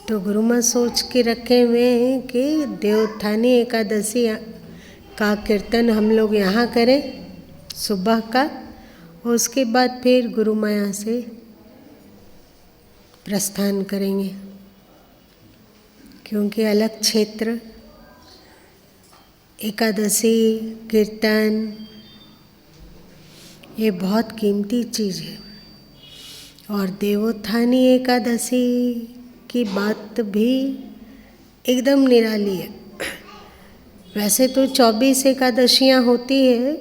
तो गुरु माँ सोच के रखे हुए हैं कि देवोत्थानी एकादशी का कीर्तन हम लोग यहाँ करें सुबह का, उसके बाद फिर गुरु माँ यहाँ से प्रस्थान करेंगे, क्योंकि अलग क्षेत्र एकादशी कीर्तन ये बहुत कीमती चीज़ है। और देवोत्थानी एकादशी की बात भी एकदम निराली है। वैसे तो 24 एकादशियाँ होती है,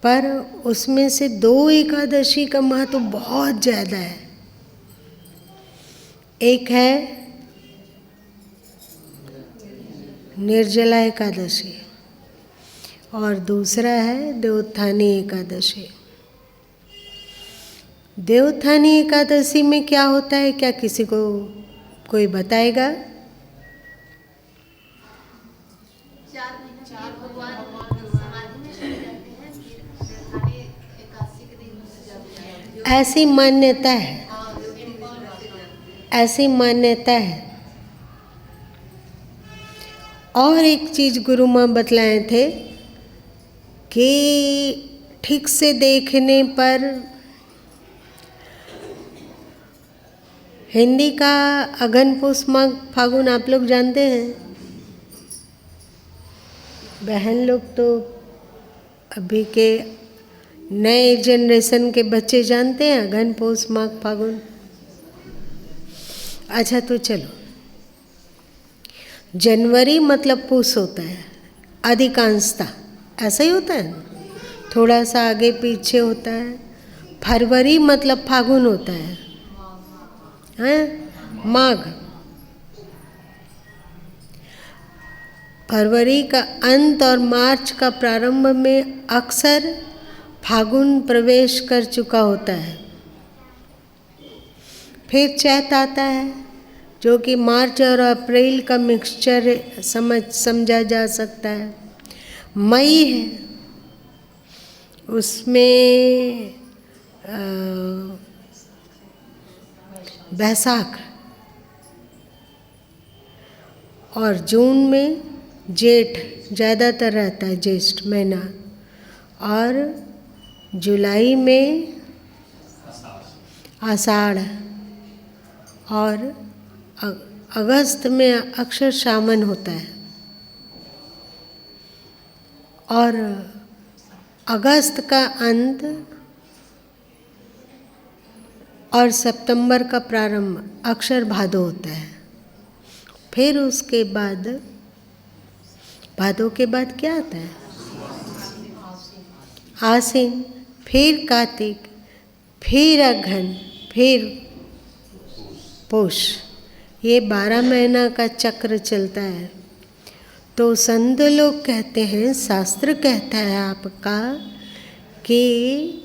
पर उसमें से 2 एकादशी का महत्व बहुत ज़्यादा है। एक है निर्जला एकादशी और दूसरा है देवोत्थानी एकादशी। देवोत्थानी एकादशी में क्या होता है, क्या किसी को कोई बताएगा? ऐसी मान्यता है, ऐसी मान्यता है। और एक चीज़ गुरु माँ बतलाए थे कि ठीक से देखने पर हिंदी का अगन पुष माघ फागुन आप लोग जानते हैं। बहन लोग तो अभी के नए जनरेशन के बच्चे जानते हैं अगन पुष माघ फागुन। अच्छा तो चलो, जनवरी मतलब पुष होता है अधिकांशता, ऐसा ही होता है, थोड़ा सा आगे पीछे होता है। फरवरी मतलब फागुन होता है, हैं? माघ फरवरी का अंत और मार्च का प्रारंभ में अक्सर फागुन प्रवेश कर चुका होता है। फिर चैत आता है, जो कि मार्च और अप्रैल का मिक्सचर समझा जा सकता है। मई है, उसमें बैसाख, और जून में जेठ ज़्यादातर रहता है, ज्येष्ठ महीना, और जुलाई में आषाढ़, और अगस्त में अक्षर सावन होता है। और अगस्त का अंत और सितंबर का प्रारंभ अक्षर भादो होता है। फिर उसके बाद भादो के बाद क्या आता है? आसीन, फिर कार्तिक, फिर अघन, फिर पौष। ये 12 महीना का चक्र चलता है। तो संत लोग कहते हैं, शास्त्र कहता है आपका कि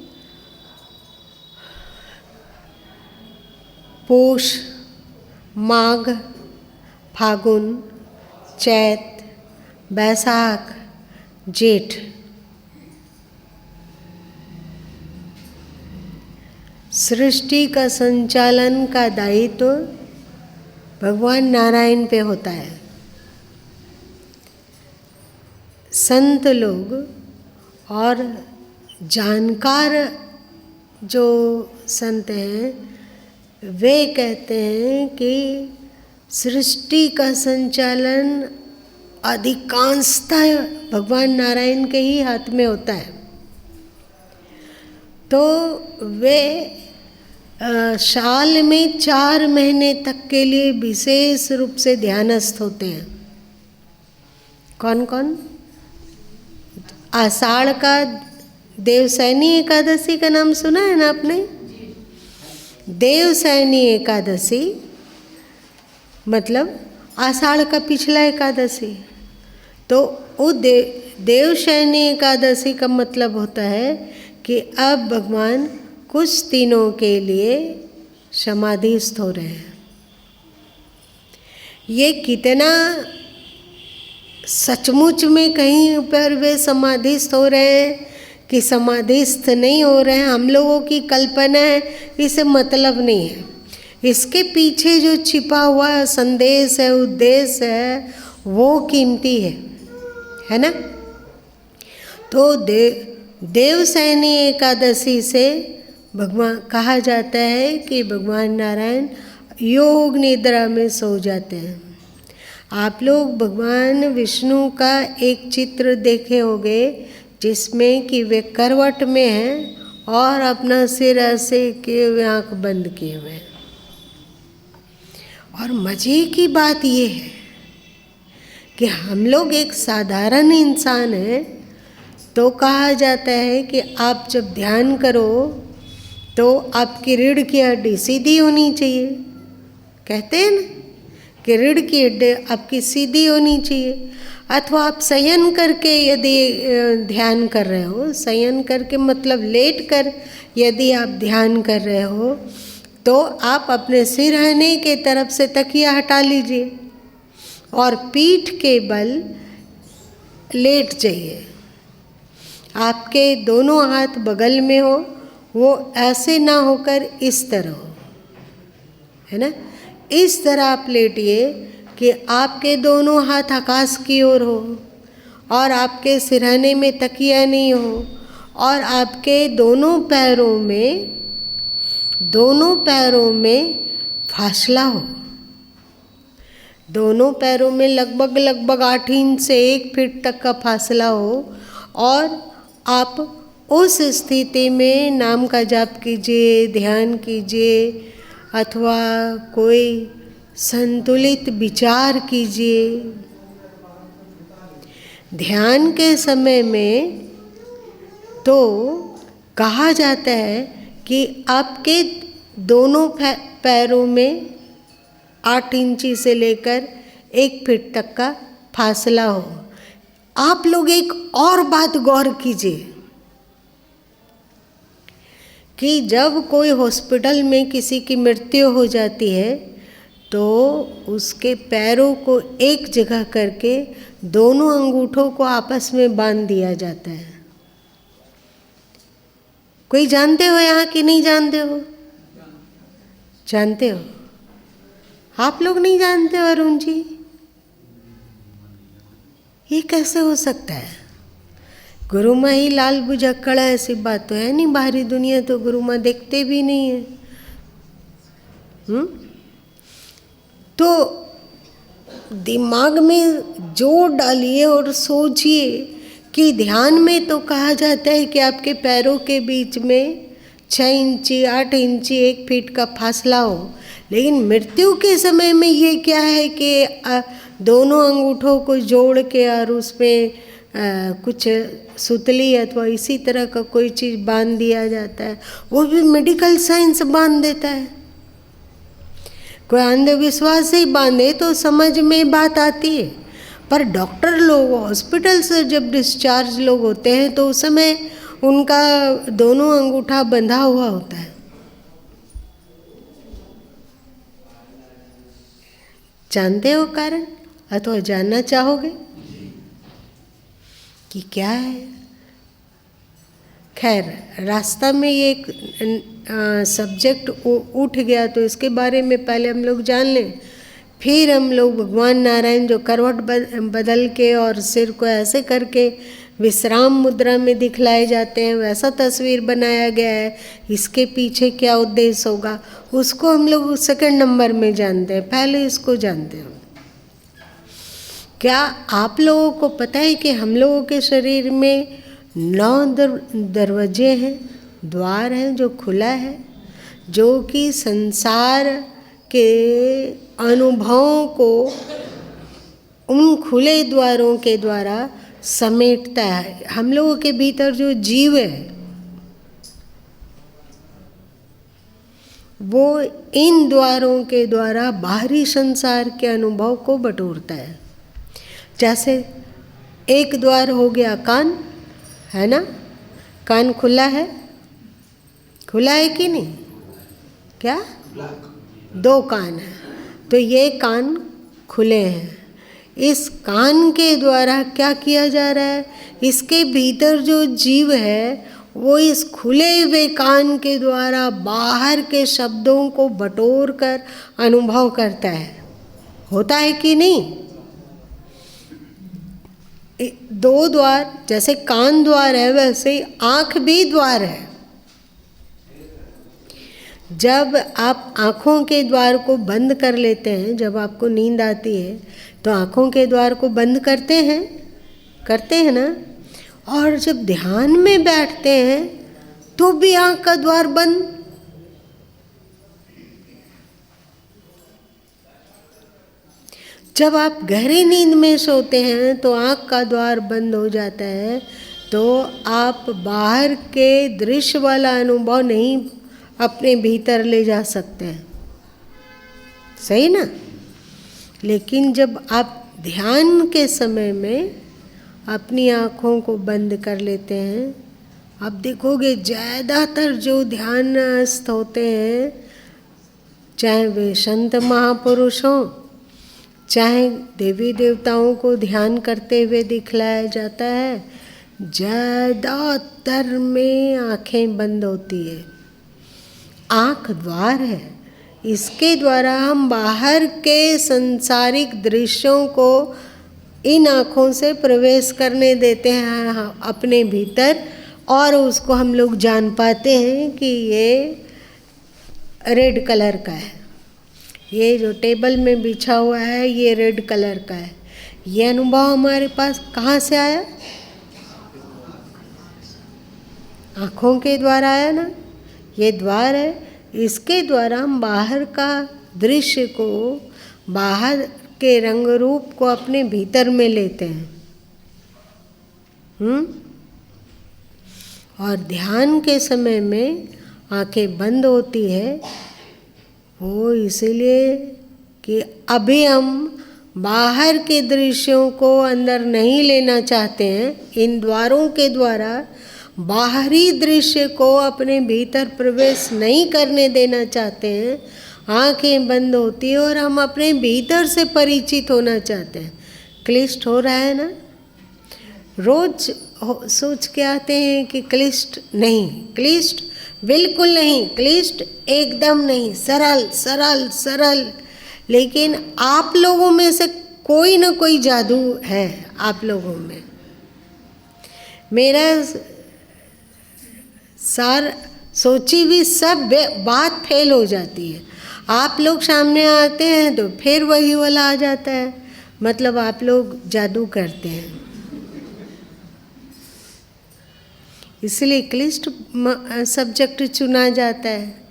पौष, माघ, फागुन, चैत, बैसाख, जेठ, सृष्टि का संचालन का दायित्व भगवान नारायण पे होता है। संत लोग और जानकार जो संत हैं वे कहते हैं कि सृष्टि का संचालन अधिकांशतः भगवान नारायण के ही हाथ में होता है। तो वे साल में 4 महीने तक के लिए विशेष रूप से ध्यानस्थ होते हैं। कौन कौन? आषाढ़ का देवसैनी एकादशी का नाम सुना है ना आपने? देवसैनी एकादशी मतलब आषाढ़ का पिछला एकादशी। तो वो देवसैनी एकादशी का मतलब होता है कि अब भगवान कुछ दिनों के लिए समाधिस्थ हो रहे हैं। ये कितना सचमुच में कहीं पर वे समाधिस्थ हो रहे हैं कि समाधिस्थ नहीं हो रहे हैं, हम लोगों की कल्पना है, इसे मतलब नहीं है। इसके पीछे जो छिपा हुआ संदेश है, उद्देश्य है, वो कीमती है ना। तो देवसैनी एकादशी से भगवान कहा जाता है कि भगवान नारायण योग निद्रा में सो जाते हैं। आप लोग भगवान विष्णु का एक चित्र देखे होंगे जिसमें कि वे करवट में हैं और अपना सिर ऐसे किए हुए, आँख बंद किए हुए हैं। और मज़े की बात ये है कि हम लोग एक साधारण इंसान हैं, तो कहा जाता है कि आप जब ध्यान करो तो आपकी रीढ़ की हड्डी सीधी होनी चाहिए। कहते हैं ना कि रीढ़ की हड्डी आपकी सीधी होनी चाहिए। अथवा आप शयन करके यदि ध्यान कर रहे हो, शयन करके मतलब लेट कर यदि आप ध्यान कर रहे हो, तो आप अपने सिरहाने के तरफ से तकिया हटा लीजिए और पीठ के बल लेट जाइए। आपके दोनों हाथ बगल में हो, वो ऐसे ना होकर इस तरह हो, है ना। इस तरह आप लेटिए कि आपके दोनों हाथ आकाश की ओर हो और आपके सिरहाने में तकिया नहीं हो और आपके दोनों पैरों में फासला हो। दोनों पैरों में लगभग 8 इंच से 1 फीट तक का फासला हो और आप उस स्थिति में नाम का जाप कीजिए, ध्यान कीजिए अथवा कोई संतुलित विचार कीजिए। ध्यान के समय में तो कहा जाता है कि आपके दोनों पैरों में 8 इंची से लेकर 1 फीट तक का फासला हो। आप लोग एक और बात गौर कीजिए कि जब कोई हॉस्पिटल में किसी की मृत्यु हो जाती है तो उसके पैरों को एक जगह करके दोनों अंगूठों को आपस में बांध दिया जाता है। कोई जानते हो यहाँ कि नहीं जानते हो? जानते हो? आप लोग नहीं जानते हो अरुण जी? ये कैसे हो सकता है? गुरु माँ ही लाल बुझक्कड़ा, ऐसी बात तो है नहीं। बाहरी दुनिया तो गुरु माँ देखते भी नहीं है। तो दिमाग में जोर डालिए और सोचिए कि ध्यान में तो कहा जाता है कि आपके पैरों के बीच में 6 इंची 8 इंची 1 फीट का फासला हो, लेकिन मृत्यु के समय में ये क्या है कि दोनों अंगूठों को जोड़ के और उसमें कुछ सुतली अथवा इसी तरह का कोई चीज़ बांध दिया जाता है। वो भी मेडिकल साइंस बांध देता है। कोई अंधविश्वास से ही बांधे तो समझ में बात आती है, पर डॉक्टर लोग हॉस्पिटल से जब डिस्चार्ज लोग होते हैं तो उस समय उनका दोनों अंगूठा बंधा हुआ होता है। जानते हो कारण अथवा जानना चाहोगे कि क्या है? खैर, रास्ता में ये एक सब्जेक्ट उठ गया तो इसके बारे में पहले हम लोग जान लें, फिर हम लोग भगवान नारायण जो करवट बदल के और सिर को ऐसे करके विश्राम मुद्रा में दिखलाए जाते हैं, वैसा तस्वीर बनाया गया है। इसके पीछे क्या उद्देश्य होगा उसको हम लोग सेकंड नंबर में जानते हैं, पहले इसको जानते हैं। क्या आप लोगों को पता है कि हम लोगों के शरीर में 9 दरवाजे हैं, द्वार हैं जो खुला है, जो कि संसार के अनुभवों को उन खुले द्वारों के द्वारा समेटता है। हम लोगों के भीतर जो जीव है वो इन द्वारों के द्वारा बाहरी संसार के अनुभव को बटोरता है। जैसे एक द्वार हो गया कान, है ना, कान खुला है, खुला है कि नहीं? क्या? 2 कान है, तो ये कान खुले हैं। इस कान के द्वारा क्या किया जा रहा है? इसके भीतर जो जीव है वो इस खुले हुए कान के द्वारा बाहर के शब्दों को बटोर कर अनुभव करता है। होता है कि नहीं? दो द्वार, जैसे कान द्वार है वैसे ही आँख भी द्वार है। जब आप आँखों के द्वार को बंद कर लेते हैं, जब आपको नींद आती है तो आँखों के द्वार को बंद करते हैं ना। और जब ध्यान में बैठते हैं तो भी आँख का द्वार बंद। जब आप गहरी नींद में सोते हैं तो आँख का द्वार बंद हो जाता है, तो आप बाहर के दृश्य वाला अनुभव नहीं अपने भीतर ले जा सकते हैं, सही ना। लेकिन जब आप ध्यान के समय में अपनी आँखों को बंद कर लेते हैं, आप देखोगे ज़्यादातर जो ध्यानस्थ होते हैं, चाहे वे संत महापुरुष हों, चाहे देवी देवताओं को ध्यान करते हुए दिखलाया जाता है, ज़्यादातर में आँखें बंद होती है। आँख द्वार है, इसके द्वारा हम बाहर के सांसारिक दृश्यों को इन आँखों से प्रवेश करने देते हैं अपने भीतर, और उसको हम लोग जान पाते हैं कि ये रेड कलर का है, ये जो टेबल में बिछा हुआ है ये रेड कलर का है। ये अनुभव हमारे पास कहाँ से आया? आँखों के द्वारा आया ना। ये द्वार है, इसके द्वारा हम बाहर का दृश्य को, बाहर के रंग रूप को अपने भीतर में लेते हैं। और ध्यान के समय में आंखें बंद होती है, वो इसलिए कि अभी हम बाहर के दृश्यों को अंदर नहीं लेना चाहते हैं। इन द्वारों के द्वारा बाहरी दृश्य को अपने भीतर प्रवेश नहीं करने देना चाहते हैं। आंखें बंद होती है और हम अपने भीतर से परिचित होना चाहते हैं। क्लिष्ट हो रहा है ना। रोज सोच के आते हैं कि क्लिष्ट नहीं, क्लिष्ट बिल्कुल नहीं, क्लिष्ट एकदम नहीं, सरल सरल सरल। लेकिन आप लोगों में से कोई ना कोई जादू है आप लोगों में। मेरा सार सोची भी सब बात फेल हो जाती है। आप लोग सामने आते हैं तो फिर वही वाला आ जाता है, मतलब आप लोग जादू करते हैं। इसलिए क्लिष्ट सब्जेक्ट चुना जाता है।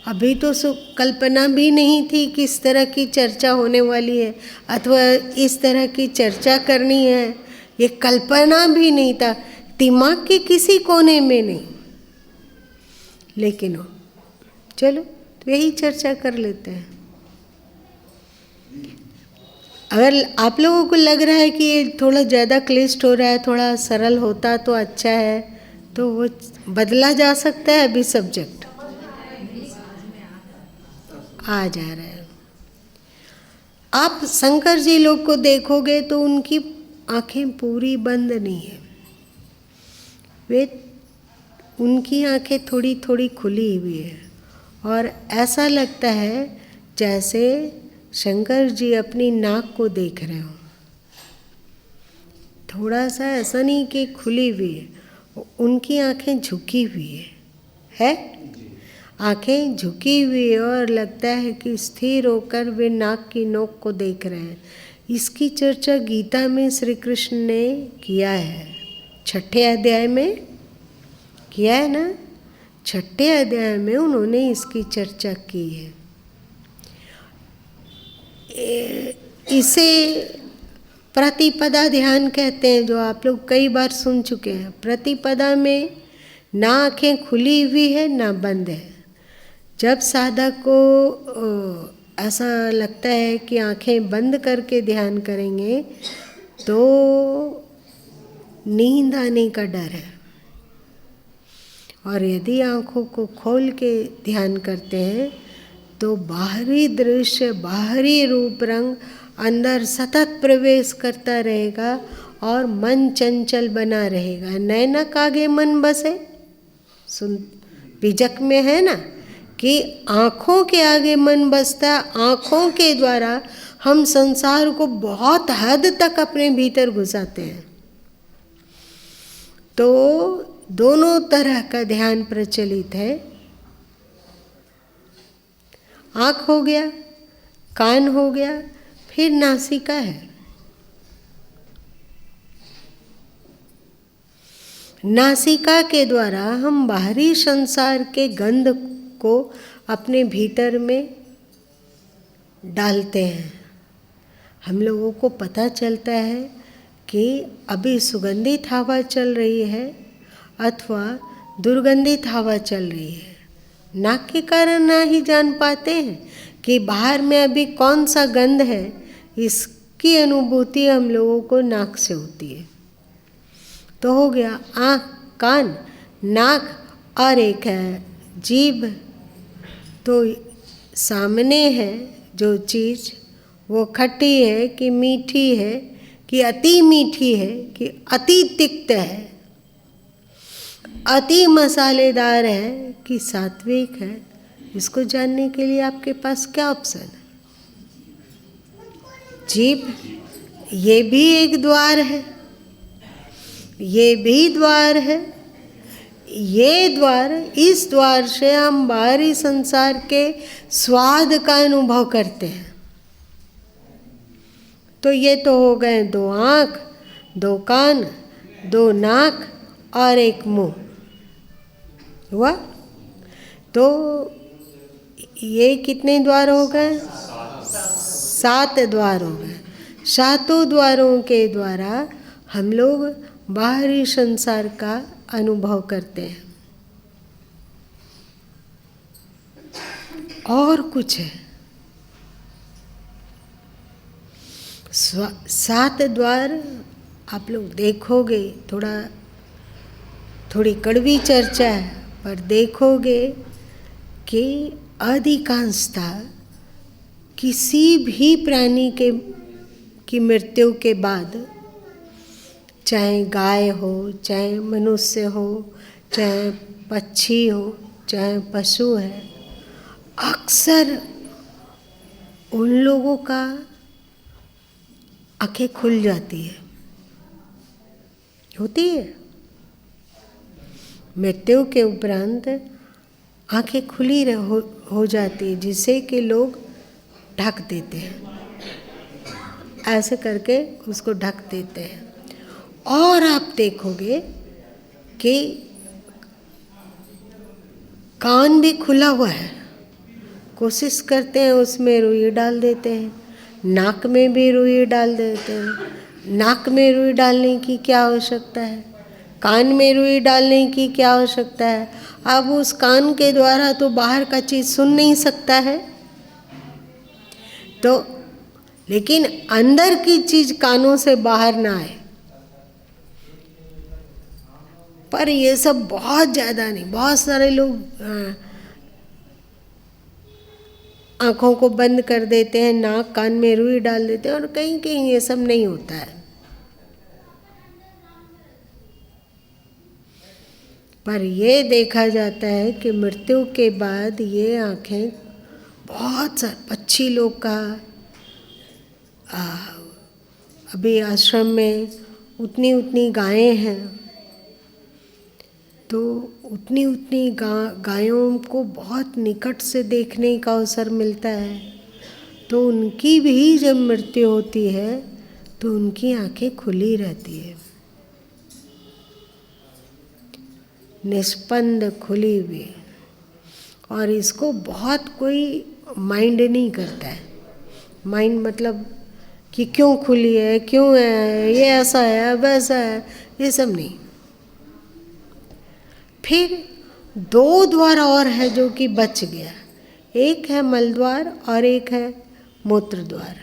अभी तो कल्पना भी नहीं थी कि इस तरह की चर्चा होने वाली है अथवा इस तरह की चर्चा करनी है, ये कल्पना भी नहीं था, दिमाग के किसी कोने में नहीं। लेकिन चलो तो यही चर्चा कर लेते हैं। अगर आप लोगों को लग रहा है कि ये थोड़ा ज़्यादा क्लिष्ट हो रहा है, थोड़ा सरल होता तो अच्छा है, तो वो बदला जा सकता है। अभी सब्जेक्ट आ जा रहा है। आप शंकर जी लोग को देखोगे तो उनकी आंखें पूरी बंद नहीं है, वे उनकी आंखें थोड़ी थोड़ी खुली हुई है और ऐसा लगता है जैसे शंकर जी अपनी नाक को देख रहे हो। थोड़ा सा ऐसा नहीं कि खुली हुई है, उनकी आंखें झुकी हुई है आंखें झुकी हुई है और लगता है कि स्थिर होकर वे नाक की नोक को देख रहे हैं। इसकी चर्चा गीता में श्री कृष्ण ने किया है, 6ठे अध्याय में किया है ना। 6ठे अध्याय में उन्होंने इसकी चर्चा की है। इसे प्रतिपदा ध्यान कहते हैं, जो आप लोग कई बार सुन चुके हैं। प्रतिपदा में ना आँखें खुली हुई है ना बंद है। जब साधक को ऐसा लगता है कि आँखें बंद करके ध्यान करेंगे तो नींद आने का डर है, और यदि आँखों को खोल के ध्यान करते हैं तो बाहरी दृश्य, बाहरी रूप रंग अंदर सतत प्रवेश करता रहेगा और मन चंचल बना रहेगा। नैनक आगे मन बसे, सुन बीजक में है ना कि आँखों के आगे मन बसता है, आँखों के द्वारा हम संसार को बहुत हद तक अपने भीतर घुसाते हैं। तो दोनों तरह का ध्यान प्रचलित है। आँख हो गया, कान हो गया, फिर नासिका है। नासिका के द्वारा हम बाहरी संसार के गंध को अपने भीतर में डालते हैं। हम लोगों को पता चलता है कि अभी सुगंधित हवा चल रही है अथवा दुर्गंधित हवा चल रही है। नाक के कारण ना ही जान पाते हैं कि बाहर में अभी कौन सा गंध है। इसकी अनुभूति हम लोगों को नाक से होती है। तो हो गया आँख, कान, नाक और एक है जीभ। तो सामने है जो चीज़ वो खट्टी है कि मीठी है कि अति मीठी है कि अति तिक्त है, अति मसालेदार है कि सात्विक है। इसको जानने के लिए आपके पास क्या ऑप्शन है? जीभ, ये भी एक द्वार है, ये भी द्वार है। ये द्वार, इस द्वार से हम बाहरी संसार के स्वाद का अनुभव करते हैं। तो ये तो हो गए 2 आँख, 2 कान, 2 नाक और 1 मुंह हुआ। तो ये कितने द्वार हो गए? 7 द्वार हो गए। 7 द्वारों के द्वारा हम लोग बाहरी संसार का अनुभव करते हैं। और कुछ है। 7 द्वार आप लोग देखोगे, थोड़ी कड़वी चर्चा है, पर देखोगे कि अधिकांशतः किसी भी प्राणी की मृत्यु के बाद, चाहे गाय हो, चाहे मनुष्य हो, चाहे पक्षी हो, चाहे पशु है, अक्सर उन लोगों का आँखें खुल जाती है, होती है। मृत्यु के उपरांत आँखें खुली हो जाती है, जिससे कि लोग ढक देते हैं, ऐसे करके उसको ढक देते हैं। और आप देखोगे कि कान भी खुला हुआ है, कोशिश करते हैं उसमें रुई डाल देते हैं, नाक में भी रुई डाल देते हैं। नाक में रुई डालने की क्या आवश्यकता है? कान में रुई डालने की क्या आवश्यकता है? अब उस कान के द्वारा तो बाहर का चीज़ सुन नहीं सकता है, तो लेकिन अंदर की चीज़ कानों से बाहर ना आए। पर ये सब बहुत ज़्यादा नहीं, बहुत सारे लोग आँखों को बंद कर देते हैं, नाक कान में रुई डाल देते हैं, और कहीं कहीं ये सब नहीं होता है। पर ये देखा जाता है कि मृत्यु के बाद ये आँखें, बहुत सारे पक्षी लोग का अभी आश्रम में उतनी गायें हैं, तो उतनी गायों को बहुत निकट से देखने का अवसर मिलता है। तो उनकी भी जब मृत्यु होती है तो उनकी आंखें खुली रहती है, निष्पन्द खुली हुई, और इसको बहुत कोई माइंड नहीं करता है। माइंड मतलब कि क्यों खुली है, क्यों है, ये ऐसा है, वैसा है, ये सब नहीं। फिर 2 द्वार और है जो कि बच गया, एक है मल द्वार और एक है मूत्र द्वार।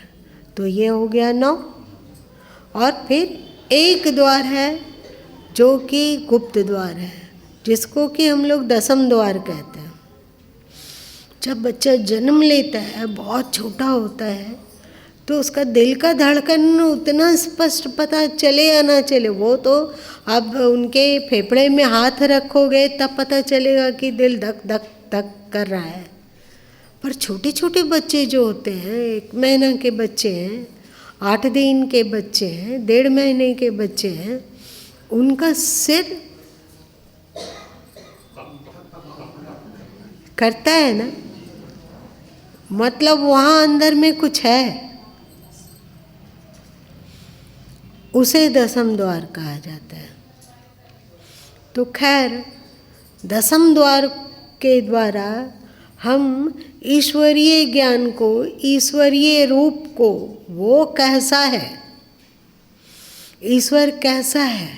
तो ये हो गया 9। और फिर एक द्वार है जो कि गुप्त द्वार है, जिसको कि हम लोग 10म द्वार कहते हैं। जब बच्चा जन्म लेता है, बहुत छोटा होता है, तो उसका दिल का धड़कन उतना स्पष्ट पता चले या ना चले, वो तो अब उनके फेफड़े में हाथ रखोगे तब पता चलेगा कि दिल धक धक धक कर रहा है। पर छोटे छोटे बच्चे जो होते हैं, 1 महीना के बच्चे हैं, 8 दिन के बच्चे हैं, 1.5 महीने के बच्चे हैं, उनका सिर करता है ना, मतलब वहाँ अंदर में कुछ है, उसे दसम द्वार कहा जाता है। तो खैर, दसम द्वार के द्वारा हम ईश्वरीय ज्ञान को, ईश्वरीय रूप को, वो कैसा है, ईश्वर कैसा है,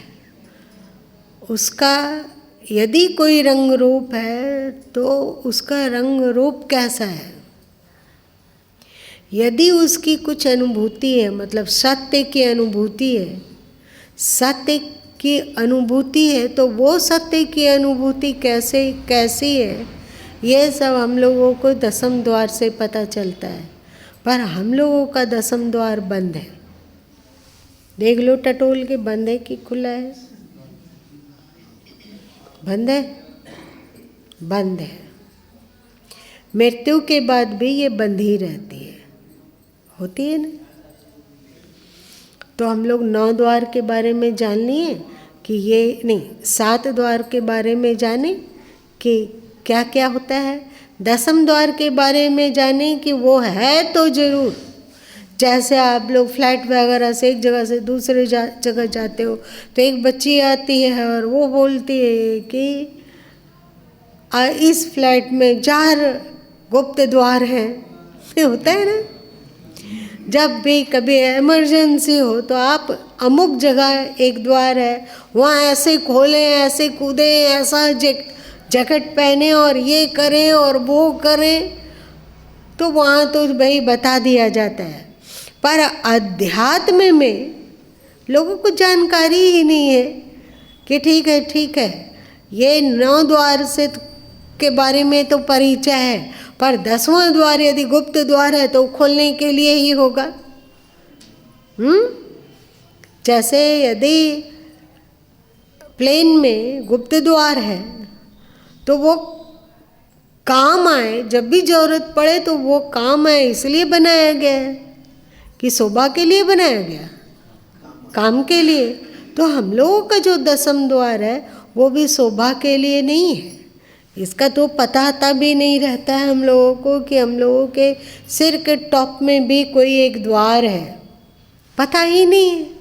उसका यदि कोई रंग रूप है तो उसका रंग रूप कैसा है, यदि उसकी कुछ अनुभूति है, मतलब सत्य की अनुभूति है, सत्य की अनुभूति है, तो वो सत्य की अनुभूति कैसी है, ये सब हम लोगों को दसम द्वार से पता चलता है। पर हम लोगों का दसम द्वार बंद है। देख लो टटोल के, बंद है कि खुला है? बंद है, बंद है। मृत्यु के बाद भी ये बंद ही रहती है, होती है ना। तो हम लोग 9 द्वार के बारे में जान लिए कि ये नहीं, 7 द्वार के बारे में जाने कि क्या क्या होता है, दसम द्वार के बारे में जाने कि वो है तो ज़रूर। जैसे आप लोग फ्लैट वगैरह से एक जगह से दूसरे जगह जाते हो तो एक बच्ची आती है और वो बोलती है कि इस फ्लैट में 4 गुप्त द्वार हैं। होता है ना, जब भी कभी इमरजेंसी हो तो आप अमुक जगह एक द्वार है, वहाँ ऐसे खोलें, ऐसे कूदें, ऐसा जैकेट पहने और ये करें और वो करें, तो वहाँ तो भाई बता दिया जाता है। पर अध्यात्म में लोगों को जानकारी ही नहीं है कि ठीक है, ये 9 द्वार से के बारे में तो परिचय है, पर 10वां द्वार यदि गुप्त द्वार है तो खोलने के लिए ही होगा। जैसे यदि प्लेन में गुप्त द्वार है तो वो काम आए, जब भी जरूरत पड़े तो वो काम आए, इसलिए बनाया गया है कि शोभा के लिए बनाया गया, काम के लिए। तो हम लोगों का जो दसम द्वार है वो भी शोभा के लिए नहीं है। इसका तो पता भी नहीं रहता है हम लोगों को कि हम लोगों के सिर के टॉप में भी कोई एक द्वार है, पता ही नहीं है।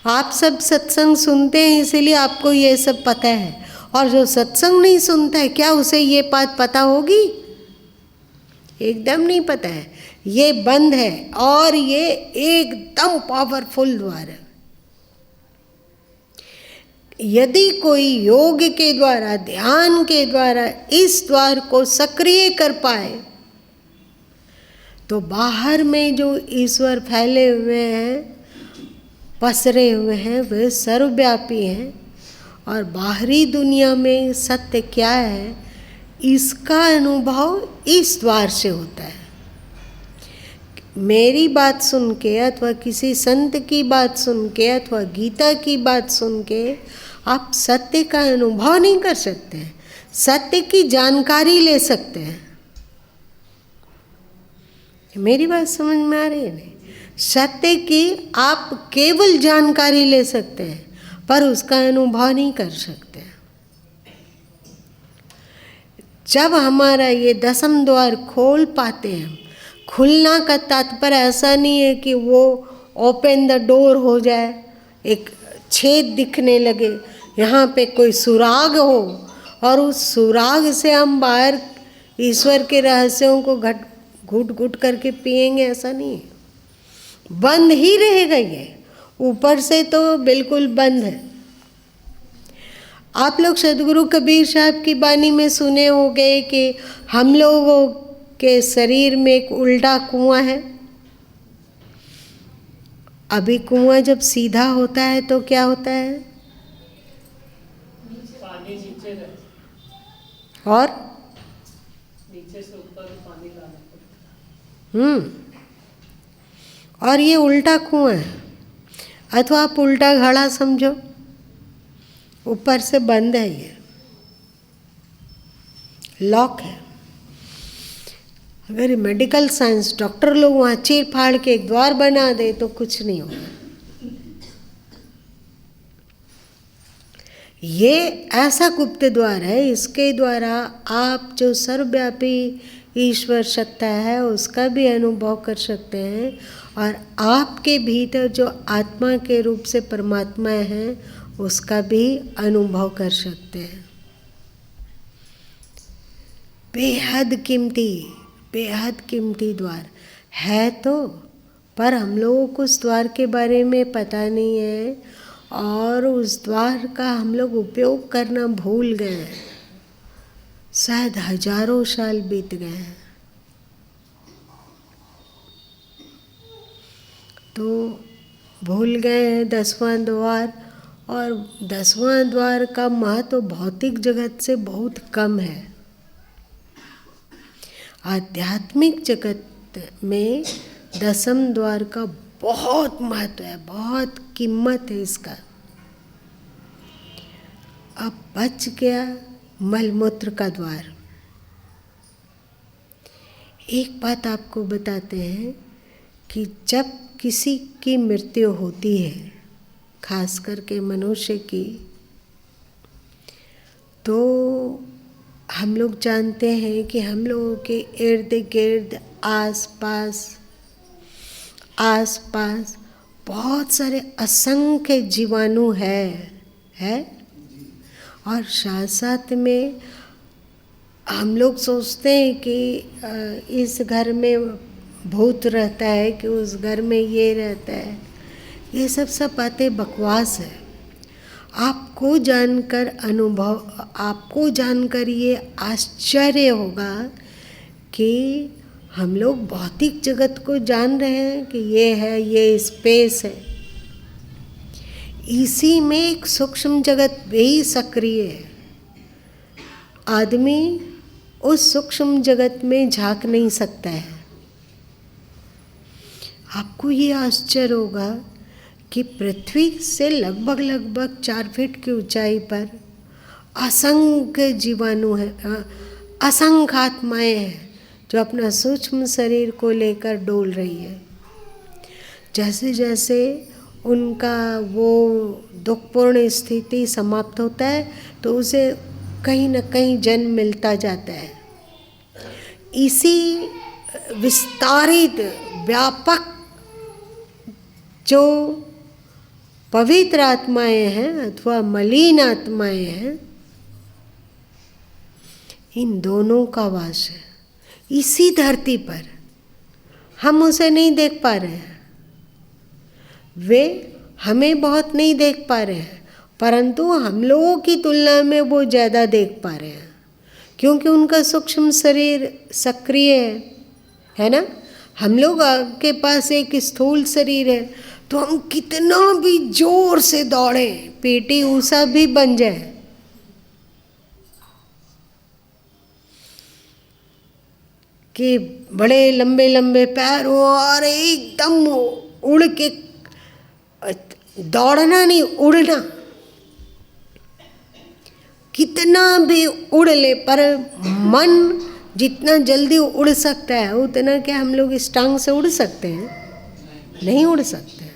आप सब सत्संग सुनते हैं इसीलिए आपको ये सब पता है, और जो सत्संग नहीं सुनता है क्या उसे ये बात पता होगी? एकदम नहीं पता है। ये बंद है और ये एकदम पावरफुल द्वार है। यदि कोई योग के द्वारा, ध्यान के द्वारा इस द्वार को सक्रिय कर पाए तो बाहर में जो ईश्वर फैले हुए हैं, पसरे हुए हैं, वे सर्वव्यापी हैं, और बाहरी दुनिया में सत्य क्या है इसका अनुभव इस द्वार से होता है। मेरी बात सुन के अथवा किसी संत की बात सुन के अथवा गीता की बात सुन के आप सत्य का अनुभव नहीं कर सकते हैं, सत्य की जानकारी ले सकते हैं। मेरी बात समझ में आ रही है नहीं? सत्य की आप केवल जानकारी ले सकते हैं पर उसका अनुभव नहीं कर सकते। जब हमारा ये दसम द्वार खोल पाते हैं, खुलना का तात्पर्य ऐसा नहीं है कि वो ओपन द डोर हो जाए, एक छेद दिखने लगे, यहाँ पे कोई सुराग हो और उस सुराग से हम बाहर ईश्वर के रहस्यों को घुट घुट करके पिएंगे, ऐसा नहीं है। बंद ही रहेगा ये, ऊपर से तो बिल्कुल बंद है। आप लोग सदगुरु कबीर साहब की बानी में सुने होंगे कि हम लोगों के शरीर में एक उल्टा कुआं है। अभी कुआं जब सीधा होता है तो क्या होता है? पानी नीचे और नीचे से ऊपर पानी लाना पड़ता और ये उल्टा कुआं है, अथवा आप उल्टा घड़ा समझो, ऊपर से बंद है, ये लॉक है। अगर मेडिकल साइंस डॉक्टर लोग वहाँ चीर फाड़ के एक द्वार बना दे तो कुछ नहीं होगा। ये ऐसा गुप्त द्वार है, इसके द्वारा आप जो सर्वव्यापी ईश्वर सत्ता है उसका भी अनुभव कर सकते हैं, और आपके भीतर जो आत्मा के रूप से परमात्मा है उसका भी अनुभव कर सकते हैं। बेहद कीमती द्वार है तो, पर हम लोगों को उस द्वार के बारे में पता नहीं है और उस द्वार का हम लोग उपयोग करना भूल गए हैं। शायद हजारों साल बीत गए हैं। तो भूल गए हैं 10वां द्वार, और 10वां द्वार का महत्व भौतिक जगत से बहुत कम है। आध्यात्मिक जगत में 10वां द्वार का बहुत महत्व है, बहुत कीमत है इसका। अब बच गया मलमूत्र का द्वार। एक बात आपको बताते हैं कि जब किसी की मृत्यु होती है, खास करके मनुष्य की, तो हम लोग जानते हैं कि हम लोगों के इर्द गिर्द आस-पास बहुत सारे असंख्य जीवाणु है और साथ साथ में हम लोग सोचते हैं कि इस घर में भूत रहता है, कि उस घर में ये रहता है। ये सब बातें बकवास है। आपको जानकर ये आश्चर्य होगा कि हम लोग भौतिक जगत को जान रहे हैं कि ये है, ये स्पेस है। इसी में एक सूक्ष्म जगत भी सक्रिय है। आदमी उस सूक्ष्म जगत में झांक नहीं सकता है। आपको ये आश्चर्य होगा कि पृथ्वी से लगभग 4 फीट की ऊंचाई पर असंख्य जीवाणु है, असंख्य आत्माएं हैं जो अपना सूक्ष्म शरीर को लेकर डोल रही है। जैसे जैसे उनका वो दुखपूर्ण स्थिति समाप्त होता है तो उसे कहीं न कहीं जन्म मिलता जाता है। इसी विस्तारित व्यापक जो पवित्र आत्माएं हैं अथवा मलिन आत्माएं हैं, इन दोनों का वास है इसी धरती पर। हम उसे नहीं देख पा रहे हैं, वे हमें बहुत नहीं देख पा रहे हैं, परंतु हम लोगों की तुलना में वो ज़्यादा देख पा रहे हैं, क्योंकि उनका सूक्ष्म शरीर सक्रिय है ना। हम लोग के पास एक स्थूल शरीर है, तो हम कितना भी जोर से दौड़े, पीटी ऊषा भी बन जाए, कि बड़े लंबे लंबे पैर हो और एकदम उड़ के, दौड़ना नहीं उड़ना, कितना भी उड़ ले, पर मन जितना जल्दी उड़ सकता है उतना क्या हम लोग इस टांग से उड़ सकते हैं? नहीं उड़ सकते।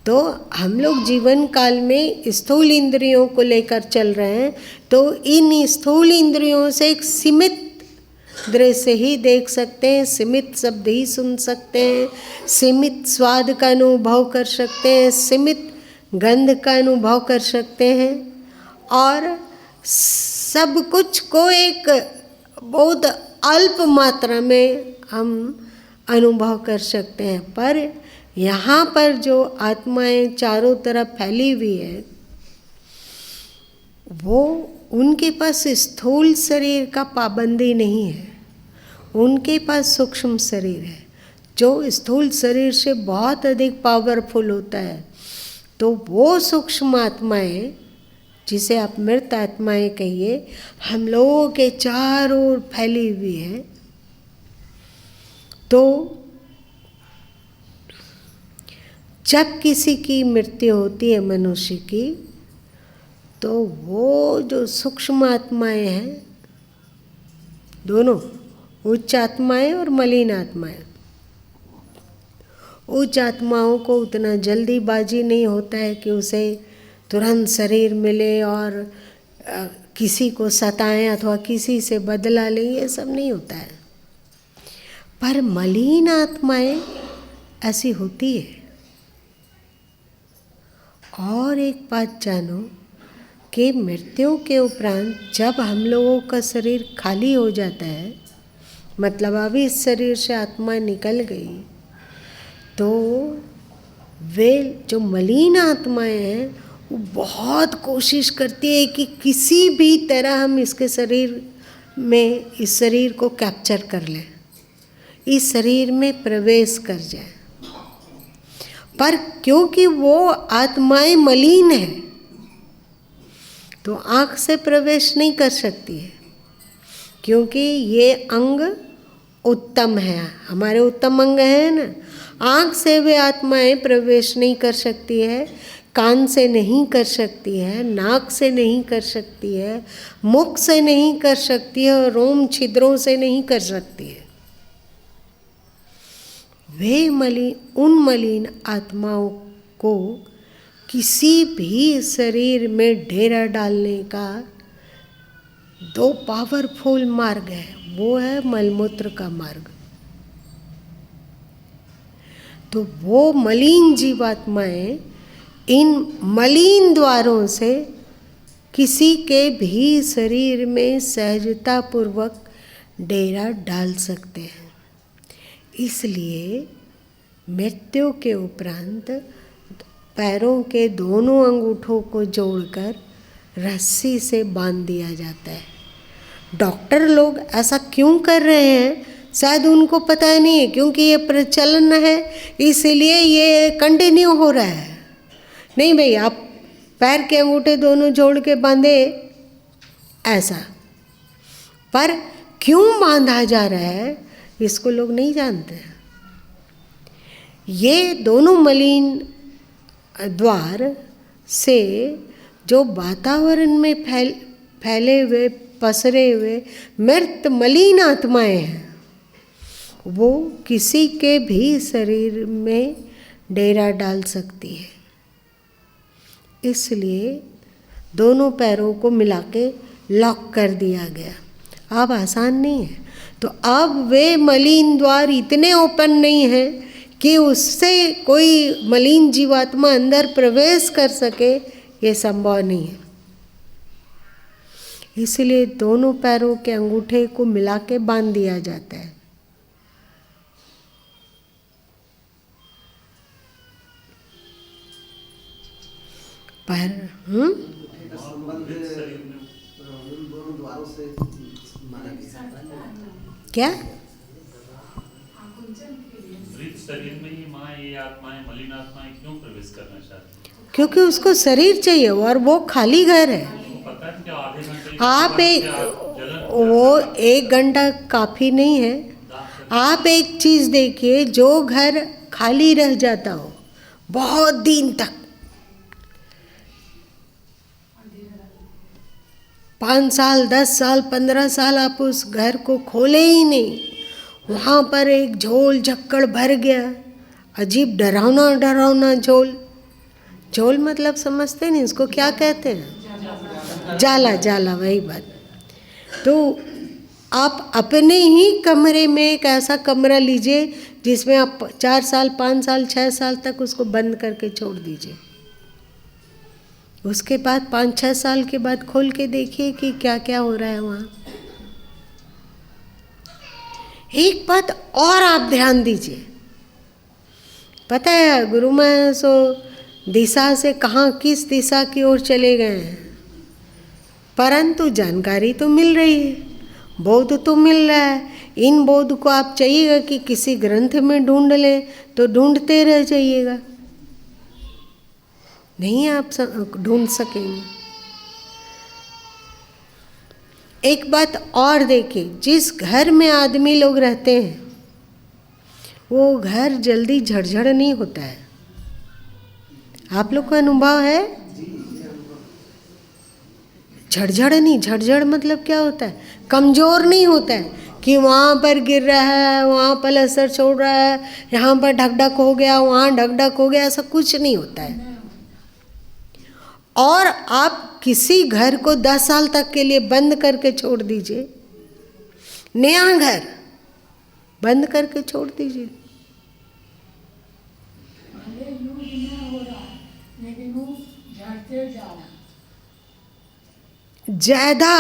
तो हम लोग जीवन काल में स्थूल इंद्रियों को लेकर चल रहे हैं, तो इन स्थूल इंद्रियों से एक सीमित दृश्य ही देख सकते हैं, सीमित शब्द ही सुन सकते हैं, सीमित स्वाद का अनुभव कर सकते हैं, सीमित गंध का अनुभव कर सकते हैं, और सब कुछ को एक बहुत अल्प मात्रा में हम अनुभव कर सकते हैं। पर यहाँ पर जो आत्माएं चारों तरफ फैली हुई है, वो उनके पास स्थूल शरीर का पाबंदी नहीं है, उनके पास सूक्ष्म शरीर है जो स्थूल शरीर से बहुत अधिक पावरफुल होता है। तो वो सूक्ष्म आत्माएं, जिसे आप मृत आत्माएं कहिए, हम लोगों के चारों ओर फैली हुई है, तो जब किसी की मृत्यु होती है मनुष्य की, तो वो जो सूक्ष्म आत्माएं हैं, दोनों उच्च आत्माएं और मलिन आत्माएं, उच्च आत्माओं को उतना जल्दीबाजी नहीं होता है कि उसे तुरंत शरीर मिले और किसी को सताएं अथवा किसी से बदला लें, ये सब नहीं होता है। पर मलिन आत्माएं ऐसी होती है। और एक बात जानो कि मृत्यु के उपरांत जब हम लोगों का शरीर खाली हो जाता है, मतलब अभी इस शरीर से आत्मा निकल गई, तो वे जो मलिन आत्माएं हैं वो बहुत कोशिश करती है कि किसी भी तरह हम इसके शरीर में, इस शरीर को कैप्चर कर लें, इस शरीर में प्रवेश कर जाए। पर क्योंकि वो आत्माएं मलिन है तो आँख से प्रवेश नहीं कर सकती है, क्योंकि ये अंग उत्तम है, हमारे उत्तम अंग है ना। आँख से वे आत्माएं प्रवेश नहीं कर सकती है, कान से नहीं कर सकती है, नाक से नहीं कर सकती है, मुख से नहीं कर सकती है और रोम छिद्रों से नहीं कर सकती है। वे उन मलिन आत्माओं को किसी भी शरीर में डेरा डालने का दो पावरफुल मार्ग है, वो है मलमूत्र का मार्ग। तो वो मलिन जीवात्माएं इन मलिन द्वारों से किसी के भी शरीर में सहजतापूर्वक डेरा डाल सकते हैं। इसलिए मृत्यु के उपरांत पैरों के दोनों अंगूठों को जोड़कर रस्सी से बांध दिया जाता है। डॉक्टर लोग ऐसा क्यों कर रहे हैं शायद उनको पता नहीं है, क्योंकि ये प्रचलन है इसलिए ये कंटिन्यू हो रहा है। नहीं भाई, आप पैर के अंगूठे दोनों जोड़ के बांधे ऐसा, पर क्यों बांधा जा रहा है इसको लोग नहीं जानते हैं। ये दोनों मलिन द्वार से जो वातावरण में फैले हुए, पसरे हुए मृत मलिन आत्माएं हैं, वो किसी के भी शरीर में डेरा डाल सकती है। इसलिए दोनों पैरों को मिला के लॉक कर दिया गया। अब आसान नहीं है। तो अब वे मलिन द्वार इतने ओपन नहीं हैं कि उससे कोई मलिन जीवात्मा अंदर प्रवेश कर सके, ये संभव नहीं है। इसलिए दोनों पैरों के अंगूठे को मिला के बांध दिया जाता है। पैर क्या शरीर में ही माँ ये आत्माएं, मलिन आत्माएं क्यों प्रवेश करना चाहती हैं? क्योंकि उसको शरीर चाहिए और वो खाली घर है। पता है क्या आधे घंटे आप वो 1 घंटा काफ़ी नहीं है। आप एक चीज़ देखिए, जो घर खाली रह जाता हो बहुत दिन तक, 5 साल 10 साल 15 साल आप उस घर को खोले ही नहीं, वहाँ पर एक झोल झक्कड़ भर गया, अजीब डरावना डरावना झोल। झोल मतलब समझते नहीं इसको क्या कहते हैं? जाला, जाला, वही बात। तो आप अपने ही कमरे में एक ऐसा कमरा लीजिए जिसमें आप 4 साल 5 साल 6 साल तक उसको बंद करके छोड़ दीजिए। उसके बाद 5-6 साल के बाद खोल के देखिए कि क्या क्या हो रहा है वहाँ। एक बात और आप ध्यान दीजिए, पता है गुरु महाराज सो दिशा से कहाँ किस दिशा की ओर चले गए हैं, परंतु जानकारी तो मिल रही है, बोध तो मिल रहा है। इन बोध को आप चाहिएगा कि किसी ग्रंथ में ढूंढ लें तो ढूंढते रह जाइएगा, नहीं आप ढूंढ सकेंगे। एक बात और देखिए, जिस घर में आदमी लोग रहते हैं वो घर जल्दी झड़झड़ नहीं होता है। आप लोग को अनुभव है? झड़झड़ नहीं, झड़झड़ मतलब क्या होता है? कमज़ोर नहीं होता है कि वहाँ पर गिर रहा है, वहाँ पलस्तर छोड़ रहा है, यहाँ पर ढक ढक हो गया, वहाँ ढक ढक हो गया, ऐसा कुछ नहीं होता है। और आप किसी घर को 10 साल तक के लिए बंद करके छोड़ दीजिए, नया घर बंद करके छोड़ दीजिए, ज्यादा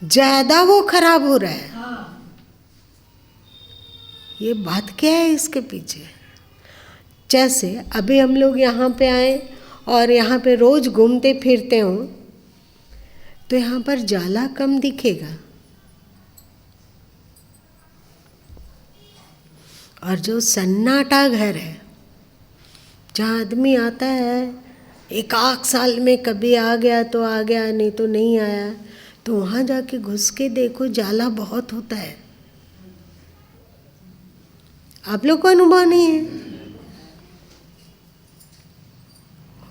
ज्यादा वो खराब हो रहा है। ये बात क्या है इसके पीछे? जैसे अभी हम लोग यहाँ पे आए और यहाँ पे रोज घूमते फिरते हो तो यहाँ पर जाला कम दिखेगा, और जो सन्नाटा घर है जहाँ आदमी आता है, एक आध साल में कभी आ गया तो आ गया, नहीं तो नहीं आया, तो वहाँ जाके घुस के देखो जाला बहुत होता है। आप लोग को अनुभव नहीं है?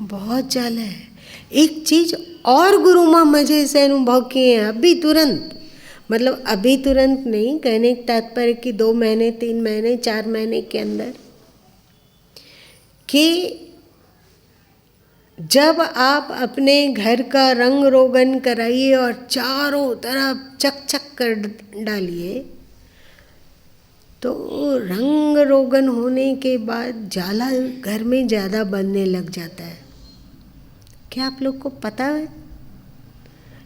बहुत जाला है। एक चीज और गुरु माँ मजे से अनुभव किए हैं अभी तुरंत, मतलब अभी तुरंत नहीं, कहने का तात्पर्य कि 2 महीने 3 महीने 4 महीने के अंदर, कि जब आप अपने घर का रंग रोगन कराइए और चारों तरफ चक कर डालिए, तो रंग रोगन होने के बाद जाला घर में ज़्यादा बनने लग जाता है। क्या आप लोग को पता है?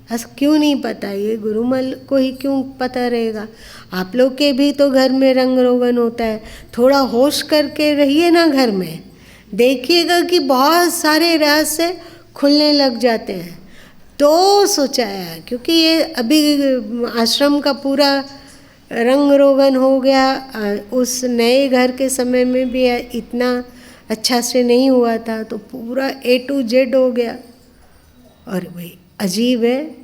ऐसा क्यों नहीं पता? ये गुरुमल को ही क्यों पता रहेगा? आप लोग के भी तो घर में रंग रोगन होता है। थोड़ा होश करके रहिए ना घर में, देखिएगा कि बहुत सारे रहस्य खुलने लग जाते हैं। तो सोचा है, क्योंकि ये अभी आश्रम का पूरा रंग रोगन हो गया, उस नए घर के समय में भी इतना अच्छा से नहीं हुआ था, तो पूरा A to Z हो गया। और भाई अजीब है,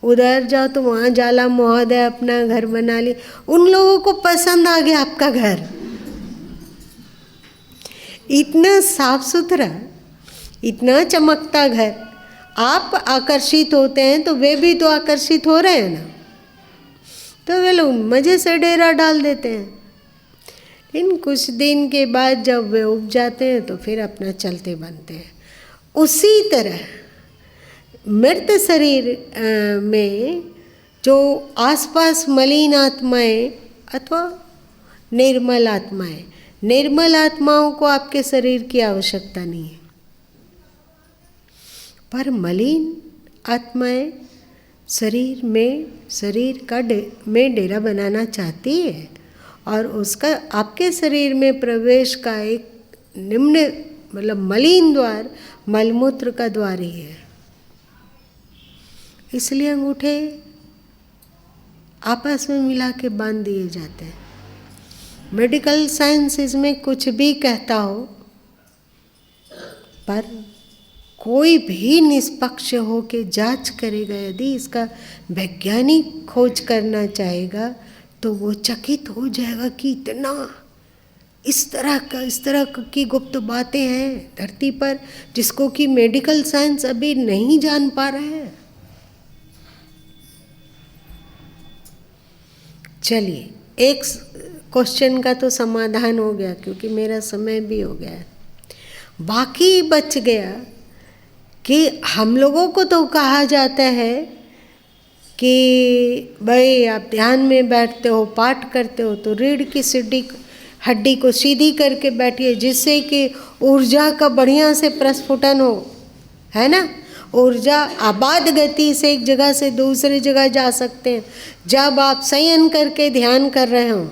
उधर जाओ तो वहाँ जाला महोदय अपना घर बना ली, उन लोगों को पसंद आ गया आपका घर, इतना साफ सुथरा, इतना चमकता घर। आप आकर्षित होते हैं तो वे भी तो आकर्षित हो रहे हैं ना, तो वे लोग मज़े से डेरा डाल देते हैं। लेकिन कुछ दिन के बाद जब वे उब जाते हैं तो फिर अपना चलते बनते हैं। उसी तरह मृत शरीर में जो आसपास मलिन आत्माएं अथवा निर्मल आत्माएं, निर्मल आत्माओं को आपके शरीर की आवश्यकता नहीं है, पर मलिन आत्माएं शरीर का में डेरा बनाना चाहती है, और उसका आपके शरीर में प्रवेश का एक निम्न मतलब मलिन द्वार मलमूत्र का द्वार ही है। इसलिए अंगूठे आपस में मिला के बांध दिए जाते हैं। मेडिकल साइंस इसमें कुछ भी कहता हो, पर कोई भी निष्पक्ष हो के जांच करेगा, यदि इसका वैज्ञानिक खोज करना चाहेगा तो वो चकित हो जाएगा कि इतना इस तरह की गुप्त बातें हैं धरती पर, जिसको कि मेडिकल साइंस अभी नहीं जान पा रहा है। चलिए, एक क्वेश्चन का तो समाधान हो गया, क्योंकि मेरा समय भी हो गया है। बाकी बच गया कि हम लोगों को तो कहा जाता है कि भाई आप ध्यान में बैठते हो, पाठ करते हो, तो रीढ़ की हड्डी को सीधी करके बैठिए, जिससे कि ऊर्जा का बढ़िया से प्रस्फुटन हो, है ना। ऊर्जा आबाद गति से एक जगह से दूसरी जगह जा सकते हैं। जब आप शयन करके ध्यान कर रहे हो,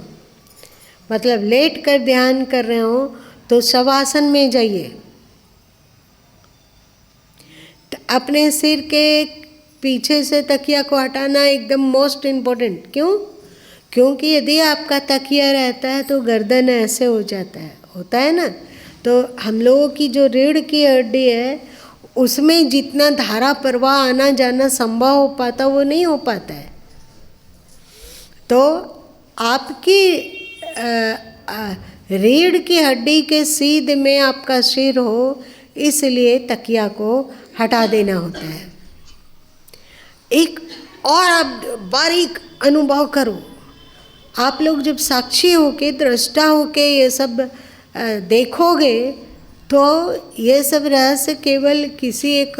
मतलब लेट कर ध्यान कर रहे हो, तो शवासन में जाइए। तो अपने सिर के पीछे से तकिया को हटाना एकदम मोस्ट इम्पोर्टेंट। क्यों? क्योंकि यदि आपका तकिया रहता है तो गर्दन ऐसे हो जाता है, होता है ना। तो हम लोगों की जो रीढ़ की हड्डी है, उसमें जितना धारा प्रवाह आना जाना संभव हो पाता, वो नहीं हो पाता है। तो आपकी रीढ़ की हड्डी के सीध में आपका सिर हो, इसलिए तकिया को हटा देना होता है। एक और आप बारीक अनुभव करो, आप लोग जब साक्षी होके, दृष्टा होके ये सब देखोगे तो ये सब रहस्य केवल किसी एक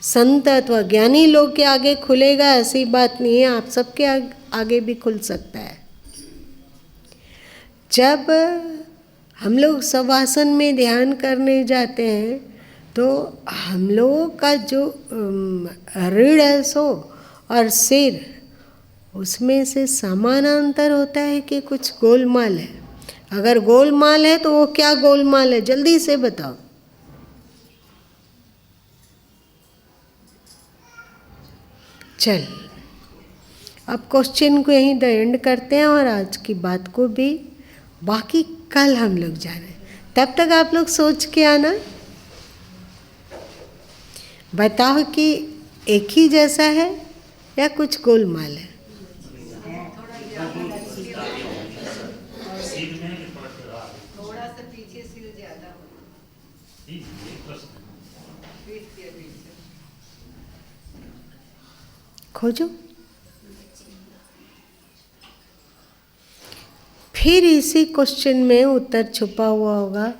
संत अथवा ज्ञानी लोग के आगे खुलेगा ऐसी बात नहीं है, आप सबके आगे भी खुल सकता है। जब हम लोग शवासन में ध्यान करने जाते हैं तो हम लोगों का जो रीढ़ है सो और सिर, उसमें से समानांतर होता है कि कुछ गोलमाल है? अगर गोलमाल है तो वो क्या गोलमाल है, जल्दी से बताओ। चल, अब क्वेश्चन को यहीं द एंड करते हैं और आज की बात को भी बाकी कल हम लोग जाने। तब तक आप लोग सोच के आना, बताओ कि एक ही जैसा है या कुछ गोलमाल है। थोड़ा सा पीछे सिर ज्यादा होगा। खोजो। फिर इसी क्वेश्चन में उत्तर छुपा हुआ होगा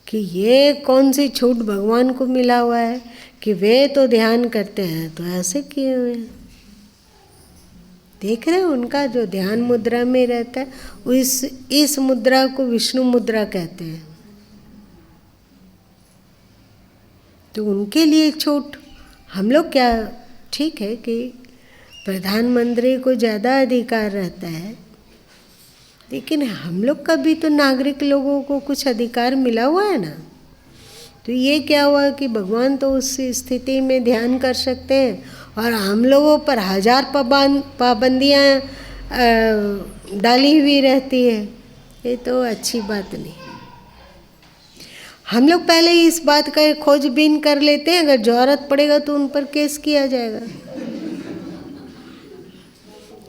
कि ये कौन सी छूट भगवान को मिला हुआ है कि वे तो ध्यान करते हैं तो ऐसे किए हुए हैं। देख रहे हैं, उनका जो ध्यान मुद्रा में रहता है इस मुद्रा को विष्णु मुद्रा कहते हैं। तो उनके लिए छूट, हम लोग क्या, ठीक है कि प्रधानमंत्री को ज़्यादा अधिकार रहता है, लेकिन हम लोग का भी तो नागरिक लोगों को कुछ अधिकार मिला हुआ है ना। तो ये क्या हुआ कि भगवान तो उस स्थिति में ध्यान कर सकते हैं और हम लोगों पर 1000 पाबंदियाँ डाली हुई रहती है। ये तो अच्छी बात नहीं। हम लोग पहले इस बात का खोजबीन कर लेते हैं, अगर ज़रूरत पड़ेगा तो उन पर केस किया जाएगा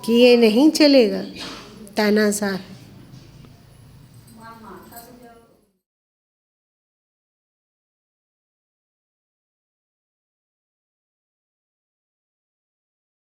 कि ये नहीं चलेगा तानाशाह।